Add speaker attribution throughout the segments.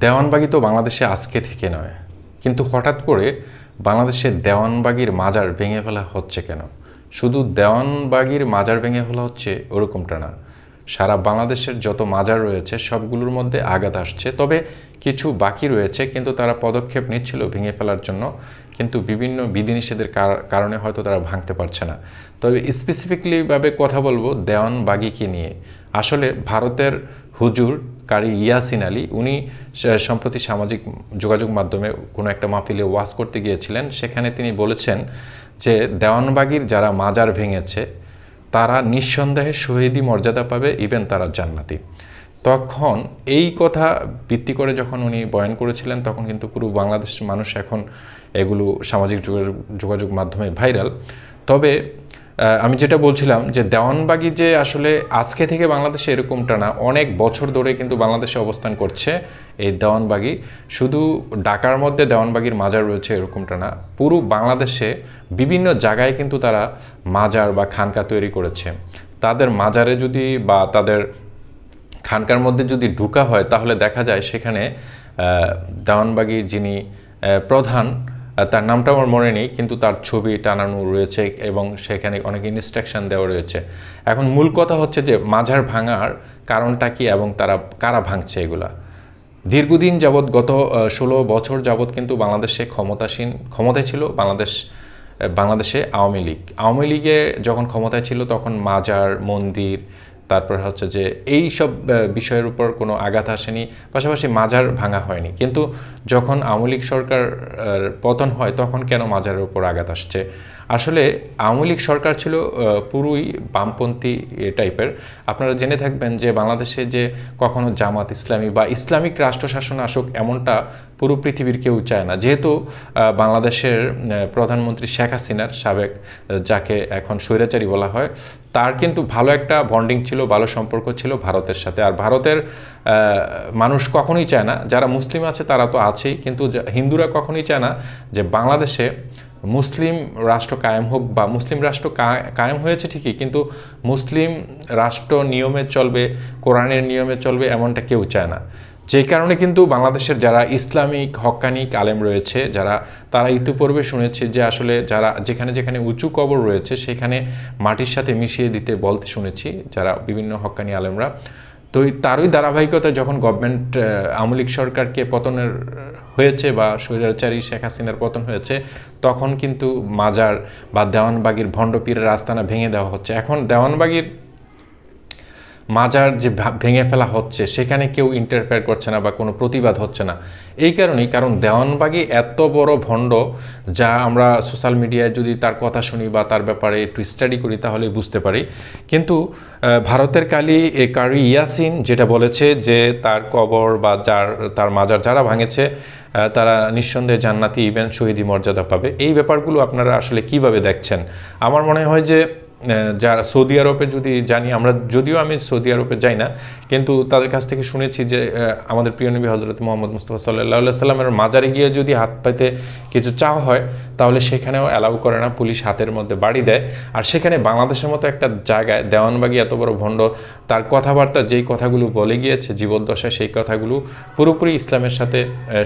Speaker 1: দেওয়ানবাগি তো বাংলাদেশে আজকে থেকে নয়, কিন্তু হঠাৎ করে বাংলাদেশে দেওয়ানবাগির মাজার ভেঙে ফেলা হচ্ছে কেন? শুধু দেওয়ানবাগির মাজার ভেঙে ফেলা হচ্ছে ওরকমটা না, সারা বাংলাদেশের যত মাজার রয়েছে সবগুলোর মধ্যে আঘাত আসছে। তবে কিছু বাকি রয়েছে, কিন্তু তারা পদক্ষেপ নিচ্ছিল ভেঙে ফেলার জন্য, কিন্তু বিভিন্ন বিধিনিষেধের কারণে হয়তো তারা ভাঙতে পারছে না। তবে স্পেসিফিকলিভাবে কথা বলবো দেওয়ানবাগিকে নিয়ে। আসলে ভারতের হুজুর কারি ইয়াসিন আলী, উনি সম্প্রতি সামাজিক যোগাযোগ মাধ্যমে কোনো একটা মাহফিলে ওয়াজ করতে গিয়েছিলেন। সেখানে তিনি বলেছেন যে দেওয়ানবাগির যারা মাজার ভেঙেছে তারা নিঃসন্দেহে শহীদি মর্যাদা পাবে, ইভেন তারা জান্নাতি। তখন এই কথা ভিত্তি করে যখন উনি বয়ান করেছিলেন, তখন কিন্তু পুরো বাংলাদেশ মানুষ এখন এগুলো সামাজিক যোগাযোগ মাধ্যমে ভাইরাল। তবে আমি যেটা বলছিলাম যে দেওয়ানবাগি যে আসলে আজকে থেকে বাংলাদেশে এরকমটা না, অনেক বছর ধরে কিন্তু বাংলাদেশে অবস্থান করছে এই দেওয়ানবাগি। শুধু ঢাকার মধ্যে দেওয়ানবাগির মাজার রয়েছে এরকমটা না, পুরো বাংলাদেশে বিভিন্ন জায়গায় কিন্তু তারা মাজার বা খানকা তৈরি করেছে। তাদের মাজারে যদি বা তাদের খানকার মধ্যে যদি ঢুকা হয় তাহলে দেখা যায় সেখানে দেওয়ানবাগি যিনি প্রধান, তার নামটা আমার মনে নেই, কিন্তু তার ছবি টানানো রয়েছে এবং সেখানে অনেক ইনস্ট্রাকশন দেওয়া রয়েছে। এখন মূল কথা হচ্ছে যে মাজার ভাঙার কারণটা কি এবং তারা কারা ভাঙছে এগুলা। দীর্ঘদিন যাবৎ গত 16 বছর যাবৎ কিন্তু বাংলাদেশে ক্ষমতায় ছিল বাংলাদেশে আওয়ামী লীগে যখন ক্ষমতায় ছিল তখন মাজার, মন্দির, তারপর হচ্ছে যে এই সব বিষয়ের উপর কোনো আঘাত আসেনি, পাশাপাশি মাজার ভাঙা হয়নি। কিন্তু যখন আওয়ামী লীগ সরকার পতন হয় তখন কেন মাজারের উপর আঘাত আসছে? আসলে আওয়ামী লীগ সরকার ছিল পুরোই বামপন্থী টাইপের। আপনারা জেনে থাকবেন যে বাংলাদেশে যে কখনো জামাত ইসলামী বা ইসলামিক রাষ্ট্রশাসন আসুক এমনটা পুরো পৃথিবীর কেউ চায় না। যেহেতু বাংলাদেশের প্রধানমন্ত্রী শেখ হাসিনার সাবেক, যাকে এখন স্বৈরাচারী বলা হয়, তার কিন্তু ভালো একটা বন্ডিং ছিল, ভালো সম্পর্ক ছিল ভারতের সাথে। আর ভারতের মানুষ কখনোই চায় না, যারা মুসলিম আছে তারা তো আছেই, কিন্তু হিন্দুরা কখনোই চায় না যে বাংলাদেশে মুসলিম রাষ্ট্র কায়েম হোক, বা মুসলিম রাষ্ট্র কায়েম হয়েছে ঠিকই, কিন্তু মুসলিম রাষ্ট্র নিয়মে চলবে, কোরআনের নিয়মে চলবে এমনটা কেউ চায় না। যেই কারণে কিন্তু বাংলাদেশের যারা ইসলামিক হক্কানি আলেম রয়েছে, তারা ইতিপূর্বে শুনেছে যে আসলে যারা যেখানে যেখানে উঁচু কবর রয়েছে সেখানে মাটির সাথে মিশিয়ে দিতে বলতে শুনেছি যারা বিভিন্ন হক্কানি আলেমরা। তো তারই ধারাবাহিকতা যখন গভর্নমেন্ট আওয়ামী লীগ সরকারকে পতনের হয়েছে বা স্বৈরাচারী শেখ হাসিনার পতন হয়েছে, তখন কিন্তু মাজার বা দেওয়ানবাগির ভণ্ড পীরের আস্তানা ভেঙে দেওয়া হচ্ছে। এখন দেওয়ানবাগির মাজার যে ভেঙে ফেলা হচ্ছে সেখানে কেউ ইন্টারফেয়ার করছে না বা কোনো প্রতিবাদ হচ্ছে না। এই কারণেই, কারণ দেওয়ানবাগি এত বড় ভণ্ড, যা আমরা সোশ্যাল মিডিয়ায় যদি তার কথা শুনি বা তার ব্যাপারে একটু স্টাডি করি তাহলে বুঝতে পারি। কিন্তু ভারতের কারি ইয়াসিন যেটা বলেছে যে তার কবর বা তার মাজার যারা ভাঙেছে তারা নিঃসন্দেহে জান্নাতি, ইভেন শহীদি মর্যাদা পাবে। এই ব্যাপারগুলো আপনারা আসলে কিভাবে দেখছেন? আমার মনে হয় যে যারা সৌদি আরবে, যদি জানি আমরা, যদিও আমি সৌদি আরবে যাই না, কিন্তু তাদের কাছ থেকে শুনেছি যে আমাদের প্রিয় নবী হজরত মুহাম্মদ মুস্তাফা সাল্লাল্লাহু সাল্লামের মাজারে গিয়ে যদি হাত পাইতে কিছু চাওয়া হয় তাহলে সেখানেও অ্যালাউ করে না, পুলিশ হাতের মধ্যে বাড়ি দেয়। আর সেখানে বাংলাদেশের মতো একটা জায়গায় দেওয়ানবাগি এত বড় ভণ্ড, তার কথাবার্তা যেই কথাগুলো বলে গিয়েছে জীবদ্দশায়, সেই কথাগুলো পুরোপুরি ইসলামের সাথে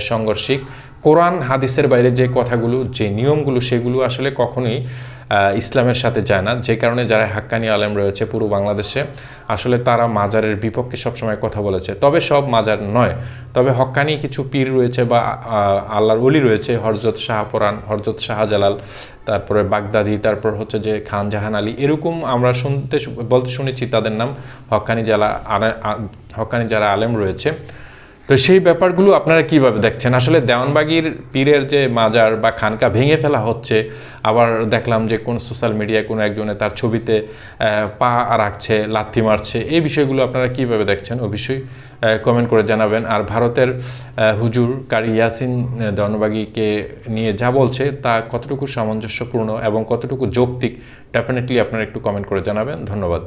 Speaker 1: সাংঘর্ষিক। কোরআন হাদিসের বাইরে যে কথাগুলো, যে নিয়মগুলো, সেগুলো আসলে কখনোই ইসলামের সাথে যায় না। যে কারণে যারা হাক্কানি আলেম রয়েছে পুরো বাংলাদেশে, আসলে তারা মাজারের বিপক্ষে সবসময় কথা বলেছে। তবে সব মাজার নয়, তবে হক্কানি কিছু পীর রয়েছে বা আল্লাহর ওলি রয়েছে, হযরত শাহপরান, হযরত শাহজালাল, তারপরে বাগদাদি, তারপর হচ্ছে যে খান জাহান আলী, এরকম আমরা বলতে শুনেছি তাদের নাম, হক্কানি যারা আলেম রয়েছে। তো সেই ব্যাপারগুলো আপনারা কিভাবে দেখছেন? আসলে দেওয়ানবাগির পীরের যে মাজার বা খানকা ভেঙে ফেলা হচ্ছে, আবার দেখলাম যে কোন সোশ্যাল মিডিয়ায় কোনো একজনে তার ছবিতে পা রাখছে, লাথি মারছে, এই বিষয়গুলো আপনারা কিভাবে দেখছেন অবশ্যই কমেন্ট করে জানাবেন। আর ভারতের হুজুর কারি ইয়াসিন দেওয়ানবাগিকে নিয়ে যা বলছে তা কতটুকু সামঞ্জস্যপূর্ণ এবং কতটুকু যৌক্তিক, ডেফিনেটলি আপনারা একটু কমেন্ট করে জানাবেন। ধন্যবাদ।